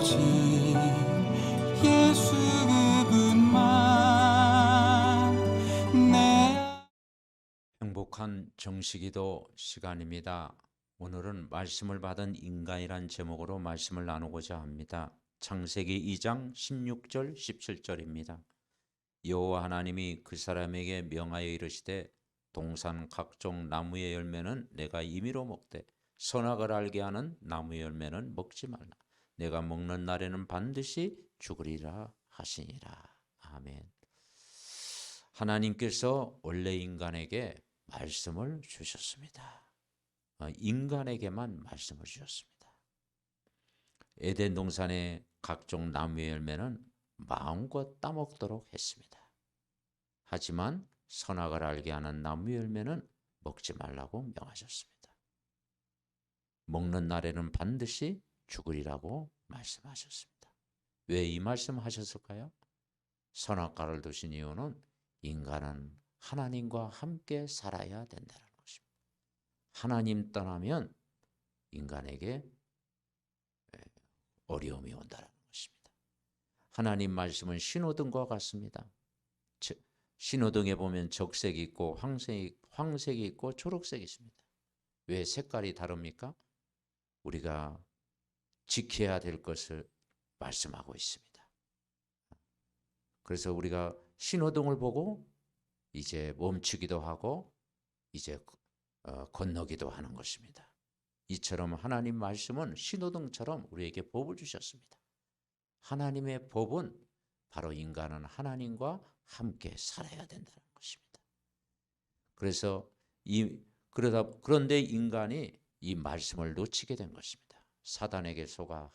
오직 예수 그분만 내 행복한 정식기도 시간입니다. 오늘은 말씀을 받은 인간이란 제목으로 말씀을 나누고자 합니다. 창세기 2장 16절 17절입니다. 여호와 하나님이 그 사람에게 명하여 이르시되 동산 각종 나무의 열매는 내가 임의로 먹되 선악을 알게 하는 나무의 열매는 먹지 말라. 내가 먹는 날에는 반드시 죽으리라 하시니라. 아멘. 하나님께서 원래 인간에게 말씀을 주셨습니다. 인간에게만 말씀을 주셨습니다. 에덴 동산의 각종 나무의 열매는 마음껏 따먹도록 했습니다. 하지만 선악을 알게 하는 나무의 열매는 먹지 말라고 명하셨습니다. 먹는 날에는 반드시 죽으리라고 말씀하셨습니다. 왜 이 말씀하셨을까요? 선악과를 두신 이유는 인간은 하나님과 함께 살아야 된다는 것입니다. 하나님 떠나면 인간에게 어려움이 온다는 것입니다. 하나님 말씀은 신호등과 같습니다. 신호등에 보면 적색이 있고 황색이 있고 초록색이 있습니다. 왜 색깔이 다릅니까? 우리가 지켜야 될 것을 말씀하고 있습니다. 그래서 우리가 신호등을 보고 이제 멈추기도 하고 이제 건너기도 하는 것입니다. 이처럼 하나님 말씀은 신호등처럼 우리에게 법을 주셨습니다. 하나님의 법은 바로 인간은 하나님과 함께 살아야 된다는 것입니다. 그런데 인간이 이 말씀을 놓치게 된 것입니다. 사단에게 속아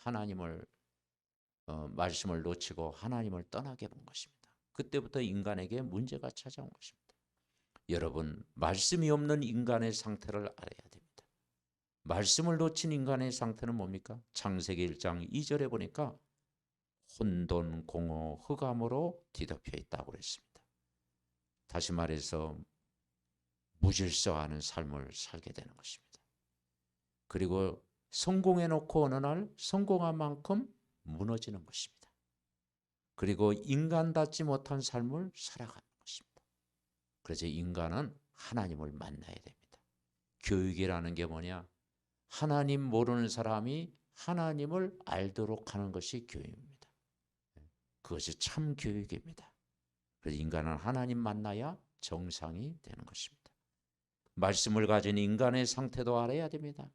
말씀을 놓치고 하나님을 떠나게 본 것입니다. 그때부터 인간에게 문제가 찾아온 것입니다. 여러분, 말씀이 없는 인간의 상태를 알아야 됩니다. 말씀을 놓친 인간의 상태는 뭡니까? 창세기 1장 2절에 보니까 혼돈, 공허, 흑암으로 뒤덮여 있다고 그랬습니다. 다시 말해서 무질서하는 삶을 살게 되는 것입니다. 그리고 성공해놓고 어느 날 성공한 만큼 무너지는 것입니다. 그리고 인간답지 못한 삶을 살아가는 것입니다. 그래서 인간은 하나님을 만나야 됩니다. 교육이라는 게 뭐냐? 하나님 모르는 사람이 하나님을 알도록 하는 것이 교육입니다. 그것이 참 교육입니다. 그래서 인간은 하나님 만나야 정상이 되는 것입니다. 말씀을 가진 인간의 상태도 알아야 됩니다.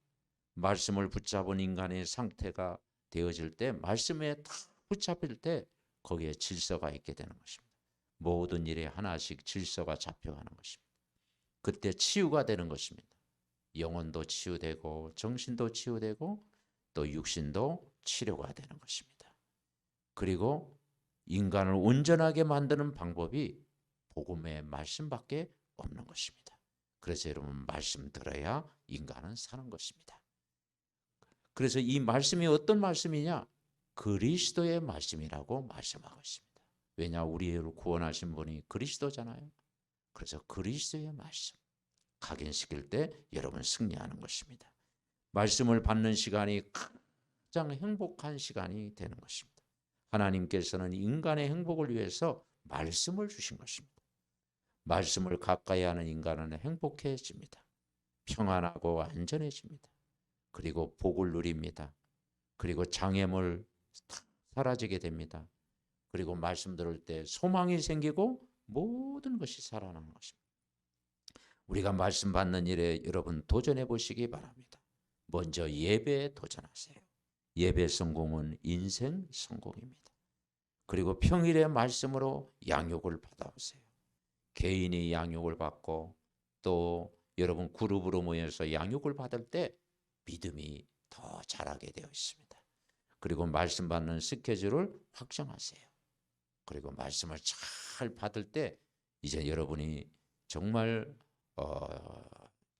말씀을 붙잡은 인간의 상태가 되어질 때, 말씀에 다 붙잡힐 때 거기에 질서가 있게 되는 것입니다. 모든 일에 하나씩 질서가 잡혀가는 것입니다. 그때 치유가 되는 것입니다. 영혼도 치유되고 정신도 치유되고 또 육신도 치료가 되는 것입니다. 그리고 인간을 온전하게 만드는 방법이 복음의 말씀밖에 없는 것입니다. 그래서 여러분, 말씀 들어야 인간은 사는 것입니다. 그래서 이 말씀이 어떤 말씀이냐? 그리스도의 말씀이라고 말씀하고 있습니다. 왜냐? 우리를 구원하신 분이 그리스도잖아요. 그래서 그리스도의 말씀 각인시킬 때 여러분 승리하는 것입니다. 말씀을 받는 시간이 가장 행복한 시간이 되는 것입니다. 하나님께서는 인간의 행복을 위해서 말씀을 주신 것입니다. 말씀을 가까이 하는 인간은 행복해집니다. 평안하고 안전해집니다. 그리고 복을 누립니다. 그리고 장애물 사라지게 됩니다. 그리고 말씀 들을 때 소망이 생기고 모든 것이 살아나는 것입니다. 우리가 말씀 받는 일에 여러분 도전해 보시기 바랍니다. 먼저 예배에 도전하세요. 예배 성공은 인생 성공입니다. 그리고 평일에 말씀으로 양육을 받아오세요. 개인이 양육을 받고 또 여러분 그룹으로 모여서 양육을 받을 때 믿음이 더 자라게 되어 있습니다. 그리고 말씀 받는 스케줄을 확정하세요. 그리고 말씀을 잘 받을 때 이제 여러분이 정말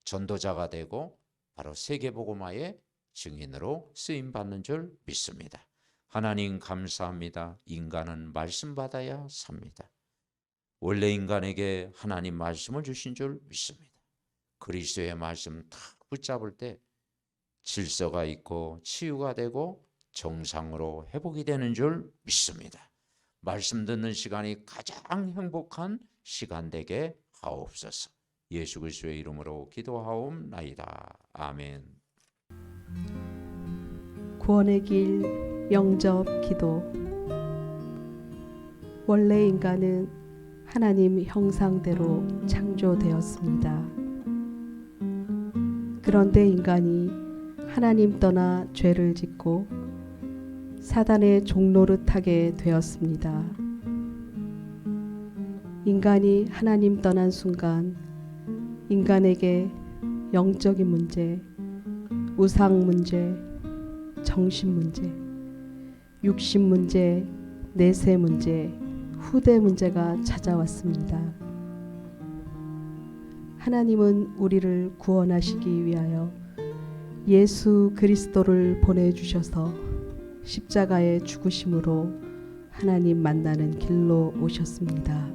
전도자가 되고 바로 세계복음화의 증인으로 쓰임받는 줄 믿습니다. 하나님 감사합니다. 인간은 말씀 받아야 삽니다. 원래 인간에게 하나님 말씀을 주신 줄 믿습니다. 그리스도의 말씀 다 붙잡을 때 질서가 있고 치유가 되고 정상으로 회복이 되는 줄 믿습니다. 말씀 듣는 시간이 가장 행복한 시간 되게 하옵소서. 예수 그리스도의 이름으로 기도하옵나이다. 아멘. 구원의 길 영접 기도. 원래 인간은 하나님 형상대로 창조되었습니다. 그런데 인간이 하나님 떠나 죄를 짓고 사단의 종노릇하게 되었습니다. 인간이 하나님 떠난 순간 인간에게 영적인 문제, 우상 문제, 정신 문제, 육신 문제, 내세 문제, 후대 문제가 찾아왔습니다. 하나님은 우리를 구원하시기 위하여 예수 그리스도를 보내주셔서 십자가의 죽으심으로 하나님 만나는 길로 오셨습니다.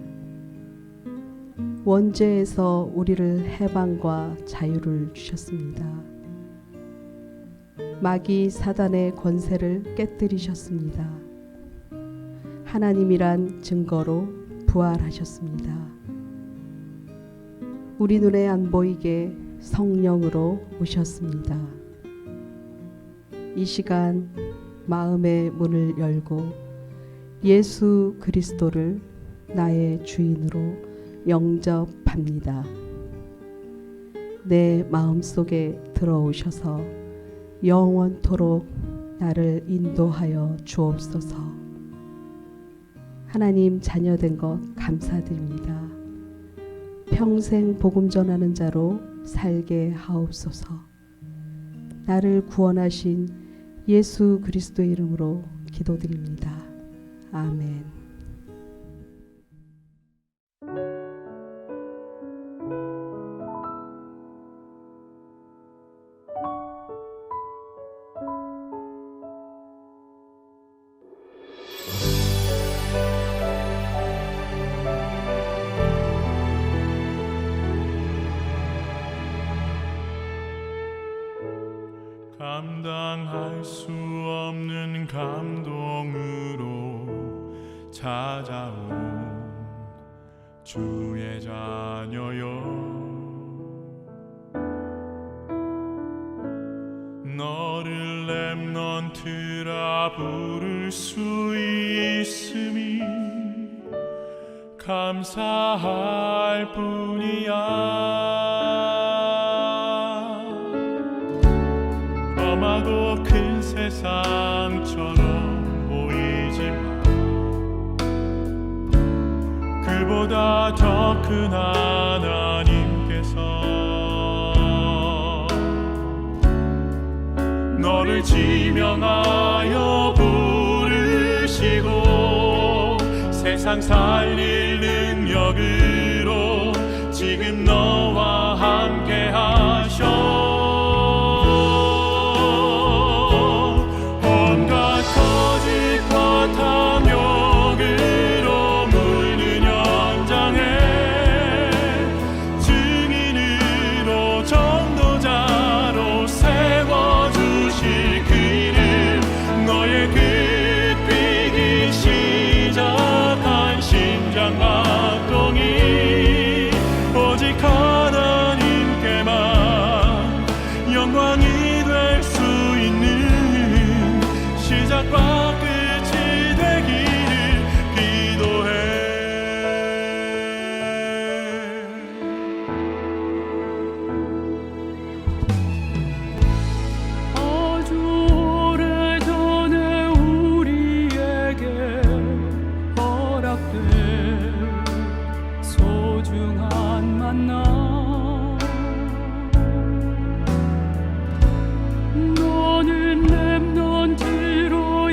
원죄에서 우리를 해방과 자유를 주셨습니다. 마귀 사단의 권세를 깨뜨리셨습니다. 하나님이란 증거로 부활하셨습니다. 우리 눈에 안 보이게 성령으로 오셨습니다. 이 시간 마음의 문을 열고 예수 그리스도를 나의 주인으로 영접합니다. 내 마음속에 들어오셔서 영원토록 나를 인도하여 주옵소서. 하나님 자녀된 것 감사드립니다. 평생 복음 전하는 자로 살게 하옵소서. 나를 구원하신 예수 그리스도의 이름으로 기도드립니다. 아멘. 감당할 수 없는 감동으로 찾아온 주의 자녀여, 너를 렘넌트라 부를 수 있음이 감사할 뿐이야. 험하고 큰 세상처럼 보이지만 그보다 더 큰 하나님께서 너를 지명하여 부르시고 세상 살릴 능력으로 지금 너와 함께 하셔. 너는 렘넌트로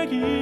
되기